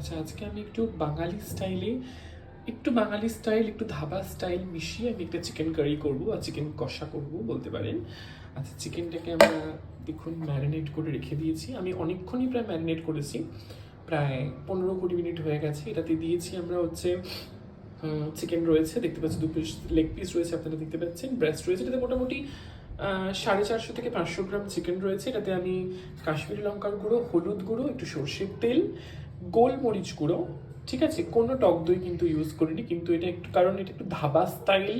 আচ্ছা, আজকে আমি একটু বাঙালি স্টাইল একটু ধাবা স্টাইল মিশিয়ে আমি একটা চিকেন কারি করবো আর চিকেন কষা করবো বলতে পারেন। আচ্ছা, চিকেনটাকে আমরা দেখুন ম্যারিনেট করে রেখে দিয়েছি। আমি অনেকক্ষণই প্রায় ম্যারিনেট করেছি, প্রায় 15-20 মিনিট হয়ে গেছে। এটাতে দিয়েছি আমরা হচ্ছে চিকেন রয়েছে, দেখতে পাচ্ছি 2 পিস লেগ পিস রয়েছে, আপনারা দেখতে পাচ্ছেন ব্রেস্ট রয়েছে। এটাতে মোটামুটি 450 থেকে 500 গ্রাম চিকেন রয়েছে। এটাতে আমি কাশ্মীরি লঙ্কার গুঁড়ো, হলুদ গুঁড়ো, একটু সর্ষের তেল, গোলমরিচ গুঁড়ো, ঠিক আছে, কোনো টক দই কিন্তু ইউজ করিনি, কিন্তু এটা একটু কারণ এটা একটু ধাবা স্টাইল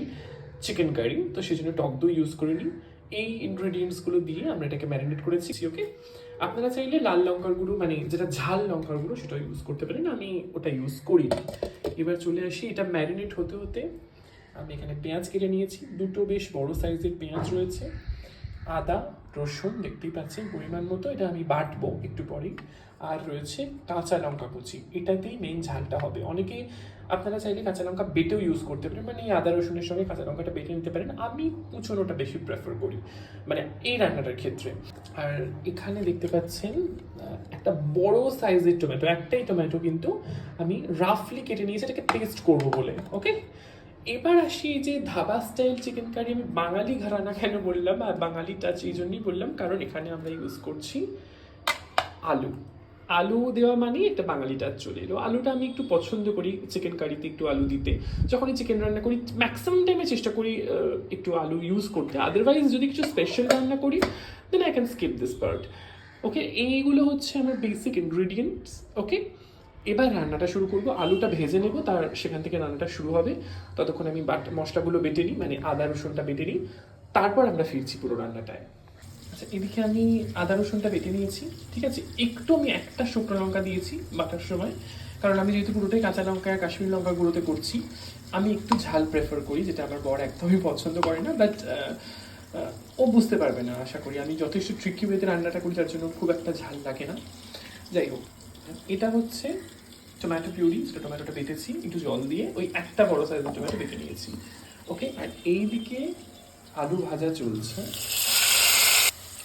চিকেন কারি, তো সেই জন্য টক দই ইউজ করিনি। এই ইনগ্রেডিয়েন্টসগুলো দিয়ে আমরা এটাকে ম্যারিনেট করেছি। ওকে, আপনারা চাইলে লাল লঙ্কার গুঁড়ো মানে যেটা ঝাল লঙ্কার গুঁড়ো সেটা ইউজ করতে পারেন, আমি ওটা ইউজ করিনি। এবার চলে আসি, এটা ম্যারিনেট হতে হতে আমি এখানে পেঁয়াজ কেটে নিয়েছি, দুটো বেশ বড় সাইজের পেঁয়াজ রয়েছে, আদা রসুন দেখতেই পাচ্ছেন পরিমাণ মতো, এটা আমি বাটবো একটু পরেই। আর রয়েছে কাঁচা লঙ্কা কুচি, এটাতেই মেন ঝালটা হবে। অনেকে আপনারা চাইলে কাঁচা লঙ্কা বেটেও ইউজ করতে পারেন, মানে এই আদা রসুনের সঙ্গে কাঁচা লঙ্কাটা বেটে নিতে পারেন। আমি কুচোনোটা বেশি প্রেফার করি মানে এই রান্নাটার ক্ষেত্রে। আর এখানে দেখতে পাচ্ছেন একটা বড় সাইজের টমেটো, একটাই টমেটো কিন্তু আমি রাফলি কেটে নিয়েছি এটাকে পেস্ট করবো বলে। ওকে, এবার আসি যে ধাবা স্টাইল চিকেন কারি আমি বাঙালি ঘরানা কেন বললাম আর বাঙালি টাচ এই জন্যই বললাম কারণ এখানে আমরা ইউজ করছি আলু। আলু দেওয়া মানে একটা বাঙালি টাচ চলে এলো। আলুটা আমি একটু পছন্দ করি চিকেন কারিতে একটু আলু দিতে। যখনই চিকেন রান্না করি ম্যাক্সিমাম টাইমে চেষ্টা করি একটু আলু ইউজ করতে, আদারওয়াইজ যদি কিছু স্পেশাল রান্না করি then I can skip this part. Okay, এইগুলো হচ্ছে আমার বেসিক ইনগ্রিডিয়েন্টস। ওকে, এবার রান্নাটা শুরু করবো, আলুটা ভেজে নেবো, তার সেখান থেকে রান্নাটা শুরু হবে। ততক্ষণ আমি মশলাগুলো বেটে নিই, মানে আদা রসুনটা বেটে নিই, তারপর আমরা ফিরছি পুরো রান্নাটায়। আচ্ছা, এদিকে আমি আদা রসুনটা বেটে নিয়েছি, ঠিক আছে। একটু আমি একটা শুকনো লঙ্কা দিয়েছি বাটার সময়, কারণ আমি যেহেতু পুরোটাই কাঁচা লঙ্কা কাশ্মীরি লঙ্কা গুঁড়োতে করছি, আমি একটু ঝাল প্রেফার করি, যেটা আমার বর একদমই পছন্দ করে না। বাট ও বুঝতে পারবে না আশা করি, আমি যথেষ্ট ট্রিকি ওয়েতে রান্নাটা করি, তার জন্য খুব একটা ঝাল লাগে না। যাই হোক, এটা হচ্ছে টমেটো পিউরি, যেটা টমেটোটা বেটেছি একটু জল দিয়ে, ওই একটা বড় সাইজের টমেটো বেটে নিয়েছি। ওকে, আর এইদিকে আলু ভাজা চলছে।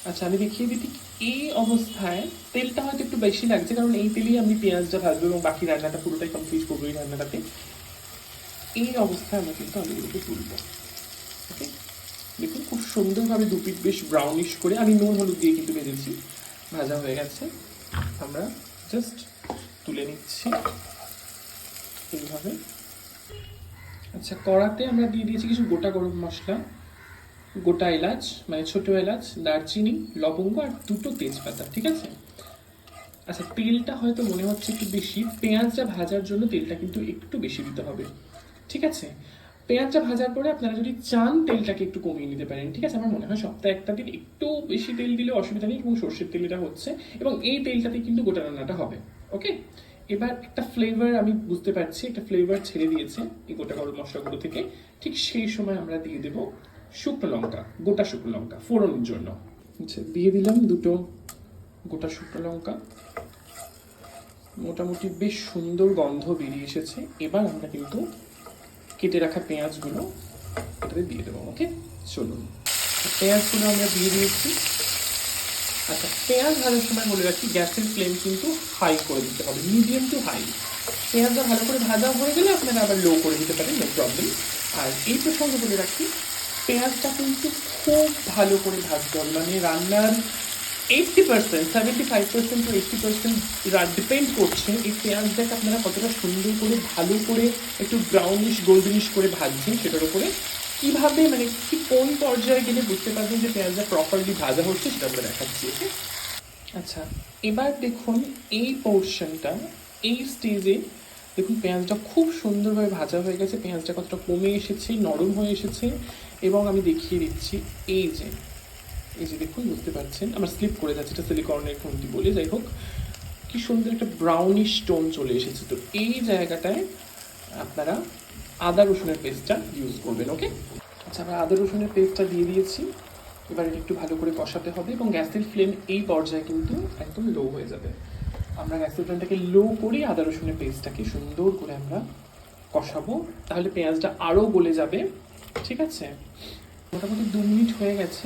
আচ্ছা, আমি দেখিয়ে দিই ঠিক এই অবস্থায় তেলটা হয়তো একটু বেশি লাগছে, কারণ এই তেলেই আমি পেঁয়াজটা ভাজবো এবং বাকি রান্নাটা পুরোটাই কমপ্লিট করবো এই রান্নাটাতে। এই অবস্থায় আমরা কিন্তু আলুগুলোকে তুলবো। ওকে, দেখুন খুব সুন্দরভাবে দুপিট বেশ ব্রাউনিশ করে আমি নুন হলুদ দিয়ে কিন্তু ভেজেছি, ভাজা হয়ে গেছে। আমরা জাস্ট তুলে নিচ্ছি এইভাবে। আচ্ছা, কড়াতে আমরা দিয়ে দিয়েছি কিছু গোটা গরম মশলা, গোটা এলাচ মানে ছোট এলাচ, দারচিনি, লবঙ্গ আর দুটো তেজপাতা, ঠিক আছে। আচ্ছা, তেলটা হয়তো মনে হচ্ছে একটু বেশি, পেঁয়াজটা ভাজার জন্য তেলটা কিন্তু একটু বেশি দিতে হবে, ঠিক আছে। পেঁয়াজটা ভাজার পরে আপনারা যদি চান তেলটাকে একটু কমিয়ে নিতে পারেন, ঠিক আছে। আমার মনে হয় সপ্তাহে একটা দিন একটু বেশি তেল দিলে অসুবিধা নেই, এবং সর্ষের তেল এটা হচ্ছে, এবং এই তেলটাতে কিন্তু গোটা রান্নাটা হবে। ওকে, এবার একটা ফ্লেভার আমি বুঝতে পারছি, একটা ফ্লেভার ছেড়ে দিয়েছে এই গোটা গরম মশলাগুলো থেকে। ঠিক সেই সময় আমরা দিয়ে দেবো শুকনো লঙ্কা, গোটা শুকনো লঙ্কা ফোড়নের জন্য। আচ্ছা, দিয়ে দিলাম দুটো গোটা শুকনো লঙ্কা, মোটামুটি বেশ সুন্দর গন্ধ বেরিয়ে এসেছে। এবার আমরা কিন্তু কেটে রাখা পেঁয়াজগুলো এটাতে দিয়ে দেবো। ওকে, চলুন, পেঁয়াজগুলো আমরা দিয়ে দিয়েছি। আচ্ছা, পেঁয়াজ ভাজার সময় বলে রাখি গ্যাসের ফ্লেম কিন্তু হাই করে দিতে হবে, মিডিয়াম টু হাই। পেঁয়াজটা ভালো করে ভাজা হয়ে গেলে আপনারা আবার লো করে দিতে পারেন, নো প্রবলেম। আর এই প্রসঙ্গে বলে রাখি পেঁয়াজটা কিন্তু খুব ভালো করে ভাজতে হবে, মানে রান্নার 80%, 75% টু 80% ডিপেন্ড করছে এই পেঁয়াজটাকে আপনারা কতটা সুন্দর করে ভালো করে একটু ব্রাউনিশ গোল্ডেনিশ করে ভাজছেন সেটার উপরে। কীভাবে মানে ঠিক কোন পর্যায়ে গেলে বুঝতে পারবেন যে পেঁয়াজটা প্রপারলি ভাজা হচ্ছে সেটা আমরা দেখাচ্ছি। ওকে, আচ্ছা, এবার দেখুন এই পোর্শনটা, এই স্টেজে দেখুন পেঁয়াজটা খুব সুন্দরভাবে ভাজা হয়ে গেছে, পেঁয়াজটা কতটা কমে এসেছে, নরম হয়ে এসেছে। এবং আমি দেখিয়ে দিচ্ছি এই যে দেখুন, বুঝতে পারছেন আমার স্লিপ করে যাচ্ছে, এটা সিলিকনের খুন্তি বলে। যাই হোক, কি সুন্দর একটা ব্রাউনিশ টোন চলে এসেছে। তো এই জায়গাটায় আপনারা আদা রসুনের পেস্টটা ইউজ করবেন। ওকে, আচ্ছা, আমরা আদা রসুনের পেস্টটা দিয়ে দিয়েছি। এবার এটা একটু ভালো করে কষাতে হবে, এবং গ্যাসের ফ্লেম এই পর্যায়ে কিন্তু একদম লো হয়ে যাবে। আমরা গ্যাসের ফ্লেমটাকে লো করে আদা রসুনের পেস্টটাকে সুন্দর করে আমরা কষাবো, তাহলে পেঁয়াজটা আরও গলে যাবে, ঠিক আছে। মোটামুটি 2 মিনিট হয়ে গেছে,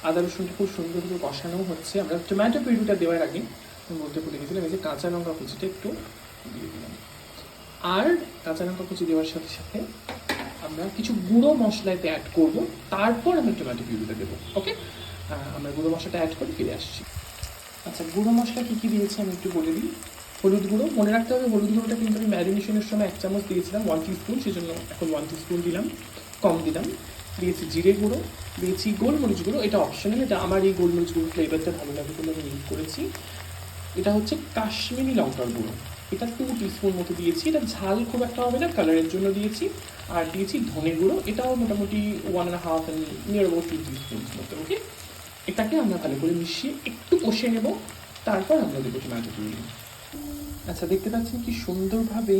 আদা রসুনটা খুব সুন্দরভাবে কষানো হচ্ছে। আমরা টমেটো পিউরিটা দেওয়ার আগে আমি বলতে ভুলে গেছিলাম, এই যে কাঁচা লঙ্কা কুচিটা একটু দিয়ে দিলাম। আর কাঁচা লঙ্কা কুচি দেওয়ার সাথে সাথে আমরা কিছু গুঁড়ো মশলাতে অ্যাড করব, তারপর আমরা টমেটো পিউরিটা দেবো। ওকে, আমরা গুঁড়ো মশলাটা অ্যাড করে ফিরে আসছি। আচ্ছা, গুঁড়ো মশলা কী কী দিয়েছি আমি একটু বলে দিই। হলুদ গুঁড়ো, মনে রাখতে হবে হলুদ গুঁড়োটা কিন্তু আমি ম্যারিনেশনের সময় 1 চামচ দিয়েছিলাম, 1 টিস্পুন, সেই জন্য এখন 1 টিস্পুন দিলাম, কম দিলাম। দিয়েছি জিরে গুঁড়ো, দিয়েছি গোলমরিচ গুঁড়ো, এটা অপশনাল, এটা আমার এই গোলমরিচ গুঁড়ো ফ্লেভারটা ভালো লাগে বলে আমি ইউজ করেছি। এটা হচ্ছে কাশ্মীরি লঙ্কার গুঁড়ো, এটা 2 টিস্পুন মতো দিয়েছি, এটা ঝাল খুব একটা হবে না, কালারের জন্য দিয়েছি। আর দিয়েছি ধনে গুঁড়ো, এটাও মোটামুটি 1.5 and নিয়ার অ্যাবাউট 2 টিস্পুন মতো। ওকে, এটাকে আমরা ভালো করে মিশিয়ে একটু কষে নেব, তারপর আমরা দেবো টমেটো পিউরি। আচ্ছা, দেখতে পাচ্ছেন কি সুন্দরভাবে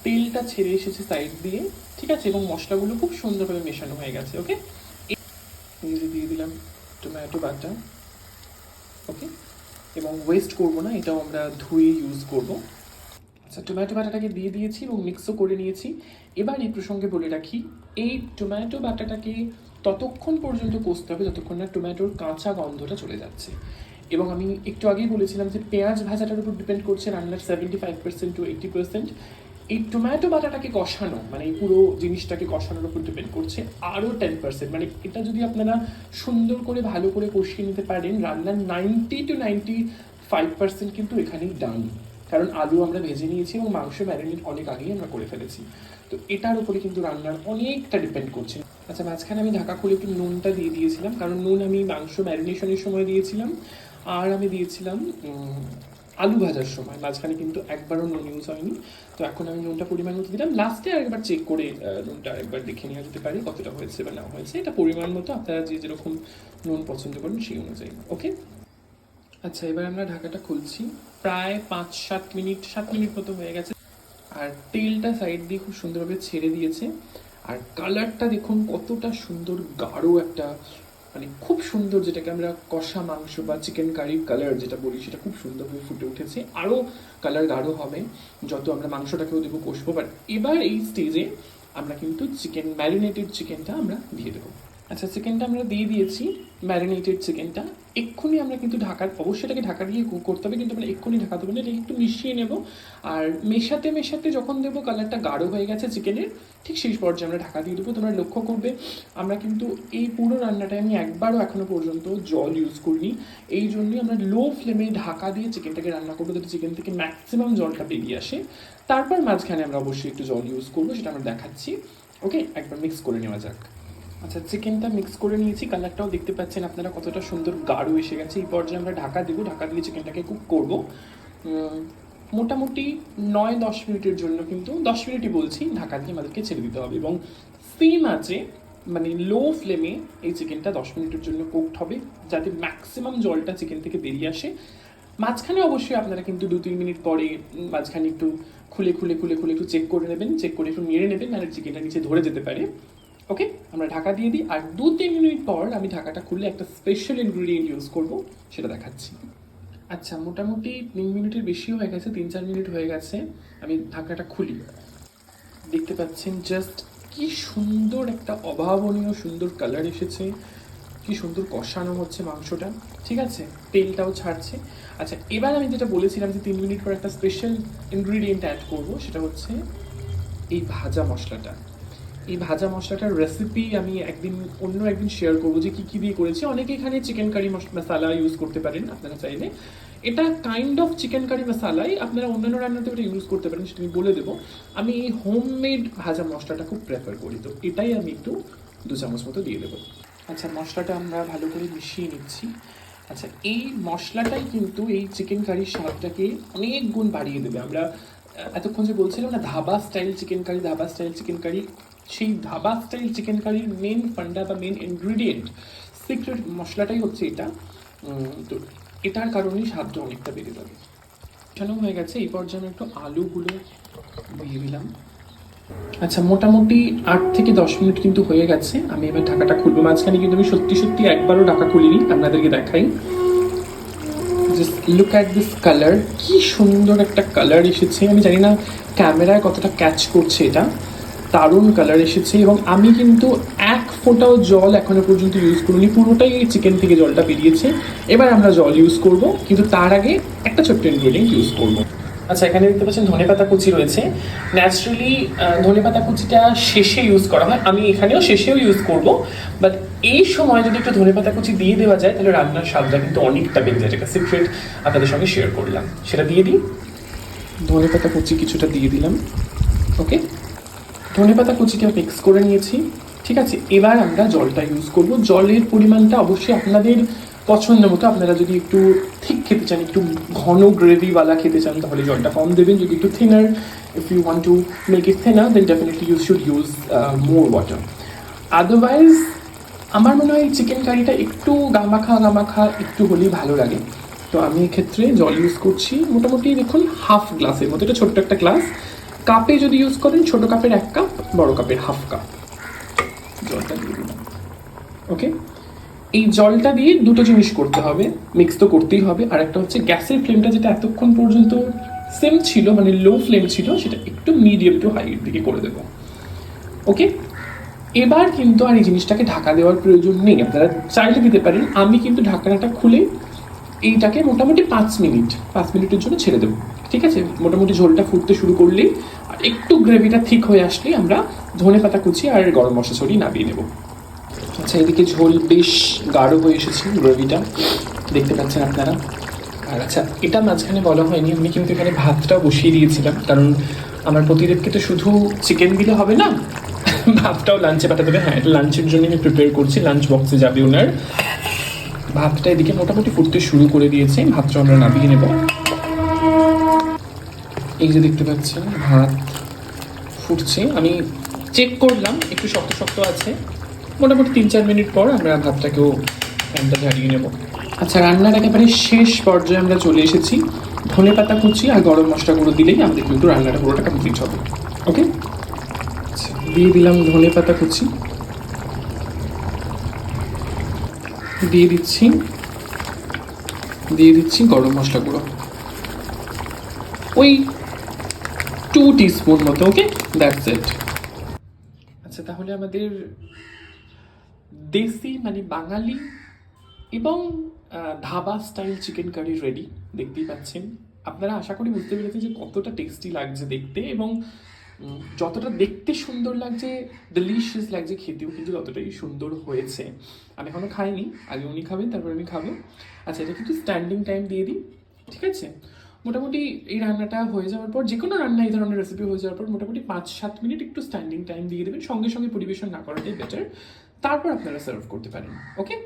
তেলটা ছেড়ে এসেছে সাইড দিয়ে, ঠিক আছে, এবং মশলাগুলো খুব সুন্দরভাবে মেশানো হয়ে গেছে। ওকে, দিয়ে দিলাম টমেটো বাটা। ওকে, এবং ওয়েস্ট করবো না, এটাও আমরা ধুয়ে ইউজ করব। আচ্ছা, টমেটো বাটাটাকে দিয়ে দিয়েছি এবং মিক্সও করে নিয়েছি। এবার এই প্রসঙ্গে বলে রাখি, এই টমেটো বাটাটাকে ততক্ষণ পর্যন্ত কষতে হবে যতক্ষণ না টমেটোর কাঁচা গন্ধটা চলে যাচ্ছে। এবং আমি একটু আগেই বলেছিলাম যে পেঁয়াজ ভাজাটার উপর ডিপেন্ড করছে রান্নার 75% to 80%। এই টমেটো বাটাটাকে কষানো, মানে এই পুরো জিনিসটাকে কষানোর উপর ডিপেন্ড করছে আরও 10%। মানে এটা যদি আপনারা সুন্দর করে ভালো করে কষিয়ে নিতে পারেন, রান্নার 90 to 95% কিন্তু এখানেই ডান। কারণ আলু আমরা ভেজে নিয়েছি এবং মাংস ম্যারিনেট অনেক আগেই আমরা করে ফেলেছি, তো এটার উপরে কিন্তু রান্নার অনেকটা ডিপেন্ড করছে। আচ্ছা, মাঝখানে আমি ঢাকা খুলে একটু নুনটা দিয়ে দিয়েছিলাম, কারণ নুন আমি মাংস ম্যারিনেশনের সময় দিয়েছিলাম, আর আমি দিয়েছিলাম আলু ভাজার সময়। মাঝখানে কিন্তু একবারও নুন ইউজ হয়নি, তো এখন আমি নুনটা পরিমাণ মতো দিলাম। লাস্টে আরেকবার চেক করে নুনটা একবার দেখে নেওয়া যেতে পারে কতটা হয়েছে বা না হয়েছে, এটা পরিমাণ মতো আপনারা যে যেরকম নুন পছন্দ করেন সেই অনুযায়ী। ওকে, আচ্ছা, এবার আমরা ঢাকাটা খুলছি। প্রায় 5-7 মিনিট, 7 মিনিট মতো হয়ে গেছে, আর তেলটা সাইড দিয়ে খুব সুন্দরভাবে ছেড়ে দিয়েছে। আর কালারটা দেখুন কতটা সুন্দর, গাঢ় একটা, মানে খুব সুন্দর, যেটাকে আমরা কষা মাংস বা চিকেন কারির কালার যেটা বলি, সেটা খুব সুন্দরভাবে ফুটে উঠেছে। আরও কালার গাঢ় হবে যত আমরা মাংসটাকেও দেবো, কষবো। বাট এবার এই স্টেজে আমরা কিন্তু চিকেন, ম্যারিনেটেড চিকেনটা আমরা দিয়ে দেবো। আচ্ছা, চিকেনটা আমরা দিয়ে দিয়েছি, ম্যারিনেটেড চিকেনটা। এক্ষুনি আমরা কিন্তু অবশ্যই এটাকে ঢাকা দিয়ে কুক করতে হবে, কিন্তু আমরা এক্ষুনি ঢাকা দেবো না, এটা একটু মিশিয়ে নেব। আর মেশাতে মেশাতে যখন দেবো কালারটা গাঢ় হয়ে গেছে চিকেনের, ঠিক সেই পর্যায়ে আমরা ঢাকা দিয়ে দেবো। তোমরা লক্ষ্য করবে আমরা কিন্তু এই পুরো রান্নাটায় আমি একবারও এখনো পর্যন্ত জল ইউজ করিনি। এই জন্যই আমরা লো ফ্লেমে ঢাকা দিয়ে চিকেনটাকে রান্না করবো, যাতে চিকেন থেকে ম্যাক্সিমাম জলটা বেরিয়ে আসে। তারপর মাঝখানে আমরা অবশ্যই একটু জল ইউজ করবো, সেটা আমরা দেখাচ্ছি। ওকে, একবার মিক্স করে নেওয়া যাক। আচ্ছা, চিকেনটা মিক্স করে নিয়েছি, কালারটাও দেখতে পাচ্ছেন আপনারা কতটা সুন্দর গাঢ় এসে গেছে। এই পর্যায়ে আমরা ঢাকা দেবো, ঢাকা দিয়ে চিকেনটাকে কুক করব মোটামুটি 9-10 মিনিটের জন্য। কিন্তু 10 মিনিটই বলছি, ঢাকা দিয়ে আমাদেরকে ছেড়ে দিতে হবে, এবং সিম আছে, মানে লো ফ্লেমে এই চিকেনটা 10 মিনিটের জন্য কুকড হবে, যাতে ম্যাক্সিমাম জলটা চিকেন থেকে বেরিয়ে আসে। মাঝখানে অবশ্যই আপনারা কিন্তু 2-3 মিনিট পরে মাঝখানে একটু খুলে খুলে খুলে খুলে একটু চেক করে নেবেন, চেক করে একটু নেড়ে নেবেন, মানে চিকেনটা নিচে ধরে যেতে পারে। ওকে, আমরা ঢাকা দিয়ে দিই, আর 2-3 মিনিট পর আমি ঢাকাটা খুলে একটা স্পেশাল ইনগ্রিডিয়েন্ট ইউজ করব, সেটা দেখাচ্ছি। আচ্ছা, মোটামুটি 3 মিনিটের বেশি হয়ে গেছে, 3-4 মিনিট হয়ে গেছে। আমি ঢাকাটা খুলি, দেখতে পাচ্ছেন জাস্ট কি সুন্দর একটা অভাবনীয় সুন্দর কালার এসেছে, কি সুন্দর কষানো হচ্ছে মাংসটা, ঠিক আছে, তেলটাও ছাড়ছে। আচ্ছা, এবার আমি যেটা বলেছিলাম যে 3 মিনিট পর একটা স্পেশাল ইনগ্রিডিয়েন্ট অ্যাড করব, সেটা হচ্ছে এই ভাজা মশলাটা। এই ভাজা মশলাটার রেসিপি আমি অন্য একদিন শেয়ার করবো যে কী দিয়ে করেছি। অনেকে এখানে চিকেন কারি মশলা ইউজ করতে পারেন আপনারা চাইলে। এটা কাইন্ড অফ চিকেন কারি মশালাই, আপনারা অন্যান্য রান্নাতেও এটা ইউজ করতে পারেন, সেটা আমি বলে দেবো। আমি এই হোমমেড ভাজা মশলাটা খুব প্রেফার করি, তো এটাই আমি একটু 2 চামচ মতো দিয়ে দেবো। আচ্ছা, মশলাটা আমরা ভালো করে মিশিয়ে নিচ্ছি। আচ্ছা, এই মশলাটাই কিন্তু এই চিকেন কারির স্বাদটাকে অনেক গুণ বাড়িয়ে দেবে। আমরা এতক্ষণ যে বলছিলাম না dhaba style chicken curry, dhaba style chicken curry, সেই ধাবা স্টাইল চিকেন কারির মেন ফান্ডা বা মেন ইনগ্রিডিয়েন্ট, সিক্রেট মশলাটাই হচ্ছে এটা। তো এটার কারণেই স্বাদটা অনেকটা বেড়ে যাবে। এখানেও হয়ে গেছে, এই পর্যায়ে আমি একটু আলুগুলো দিয়ে দিলাম। আচ্ছা, মোটামুটি 8 থেকে 10 মিনিট কিন্তু হয়ে গেছে। আমি এবার ঢাকাটা খুলবো। মাঝখানে কিন্তু আমি সত্যি একবারও ঢাকা খুলিনি, আপনাদেরকে দেখাই। Just look at this colour, কি সুন্দর একটা কালার এসেছে। আমি জানি না ক্যামেরায় কতটা ক্যাচ করছে, এটা দারুণ কালার এসেছে। এবং আমি কিন্তু 1 ফোঁটাও জল এখনো পর্যন্ত ইউজ করিনি, পুরোটাই এই চিকেন থেকে জলটা বেরিয়েছে। এবার আমরা জল ইউজ করব, কিন্তু তার আগে একটা ছোট্ট ইনগ্রিডিয়েন্ট ইউজ করব। আচ্ছা, এখানে দেখতে পাচ্ছেন ধনেপাতা কুচি রয়েছে। ন্যাচারালি ধনেপাতা কুচিটা শেষে ইউজ করা হয়, আমি এখানেও শেষেও ইউজ করব, বাট এই সময় যদি একটু ধনেপাতা কুচি দিয়ে দেওয়া যায় তাহলে রান্নার স্বাদটা কিন্তু অনেকটা বেড়ে যায়। যেটা সিক্রেট আপনাদের সঙ্গে শেয়ার করলাম, সেটা দিয়ে দিই। ধনেপাতা কুচি কিছুটা দিয়ে দিলাম। ওকে, ধনেপাতা কুচিটা মিক্স করে নিয়েছি। ঠিক আছে, এবার আমরা জলটা ইউজ করব। জলের পরিমাণটা অবশ্যই আপনাদের পছন্দ মতো, আপনারা যদি একটু ঠিক খেতে চান, একটু ঘন গ্রেভিওয়ালা খেতে চান তাহলে জলটা কম দেবেন। যদি একটু thinner, if you want to make it thinner then definitely you should use more water. Otherwise আমার মনে হয় চিকেন কারিটা একটু গামাখা একটু হলেই ভালো লাগে। তো আমি এক্ষেত্রে জল ইউজ করছি মোটামুটি দেখুন হাফ গ্লাসের মতো, এটা ছোট্ট একটা গ্লাস। কাপে যদি ইউজ করেন ছোট কাপের 1 কাপ, বড় কাপের হাফ কাপ জলটা দিয়ে দিলাম। ওকে, এই জলটা দিয়ে দুটো জিনিস করতে হবে, মিক্স তো করতেই হবে। আর একটা হচ্ছে গ্যাসের ফ্লেমটা যেটা এতক্ষণ পর্যন্ত সেম ছিল, মানে লো ফ্লেম ছিল, সেটা একটু মিডিয়াম টু হাইয়ের দিকে করে দেবো। ওকে, এবার কিন্তু আর এই জিনিসটাকে ঢাকা দেওয়ার প্রয়োজন নেই, আপনারা চাইলে দিতে পারেন। আমি কিন্তু ঢাকনাটা খুলে এইটাকে মোটামুটি 5 মিনিটের জন্য ছেড়ে দেবো। ঠিক আছে, মোটামুটি ঝোলটা ফুটতে শুরু করলেই আর একটু গ্রেভিটা ঠিক হয়ে আসলেই আমরা ধনেপাতা কুচি আর গরম মশলা ছড়িয়ে নামিয়ে নেব। আচ্ছা, এদিকে ঝোল বেশ গাঢ় হয়ে এসেছে, গ্রেভিটা দেখতে পাচ্ছেন আপনারা। আর আচ্ছা, এটা মাঝখানে বলা হয়নি, আমি কিন্তু এখানে ভাতটাও বসিয়ে দিয়েছিলাম, কারণ আমার প্রতিদেবকে তো শুধু চিকেন দিলে হবে না, ভাতটাও লাঞ্চে পাঠাতে হবে। হ্যাঁ, এটা লাঞ্চের জন্য আমি প্রিপেয়ার করছি, লাঞ্চ বক্সে যাবে ওনার। ভাতটা এদিকে মোটামুটি ফুটতে শুরু করে দিয়েছে, ভাতটা আমরা নামিয়ে নেব। এই যে দেখতে পাচ্ছেন ভাত ফুটছে, আমি চেক করলাম একটু শক্ত শক্ত আছে। মোটামুটি 3-4 মিনিট পর আমরা ভাতটাকেও ফ্যানটা ঝাড়িয়ে নেব। আচ্ছা, রান্নার একেবারে শেষ পর্যায়ে আমরা চলে এসেছি। ধনেপাতা কুচি আর গরম মশলা গুঁড়ো দিলেই আমাদের কিন্তু রান্নাটা পুরোটা কমপ্লিট হবে। ওকে, আচ্ছা, দিয়ে দিলাম ধনেপাতা কুচি, দিয়ে দিচ্ছি গরম মশলা গুঁড়ো, ওই 2 টিস্পুন মতো। Okay, that's it. আচ্ছা, তাহলে আমাদের দেশি মানে বাঙালি এবং dhaba style chicken curry ready. দেখতেই পাচ্ছেন আপনারা, আশা করি বুঝতে পেরেছেন যে কতটা টেস্টি লাগছে দেখতে, এবং যতটা দেখতে সুন্দর লাগছে, ডেলিশিয়াস লাগছে, খেতেও কিন্তু ততটাই সুন্দর হয়েছে। আমি এখনো খাইনি, আগে উনি খাবেন তারপর আমি খাবো। আচ্ছা, এটা কিন্তু স্ট্যান্ডিং টাইম দিয়ে দিই। ঠিক আছে, মোটামুটি এই রান্নাটা হয়ে যাওয়ার পর, যে কোনো রান্না এই ধরনের রেসিপি হয়ে যাওয়ার পর মোটামুটি 5-7 মিনিট একটু স্ট্যান্ডিং টাইম দিয়ে দেবেন, সঙ্গে সঙ্গে পরিবেশন না করাটাই বেটার। তারপর আপনারা সার্ভ করতে পারেন। ওকে।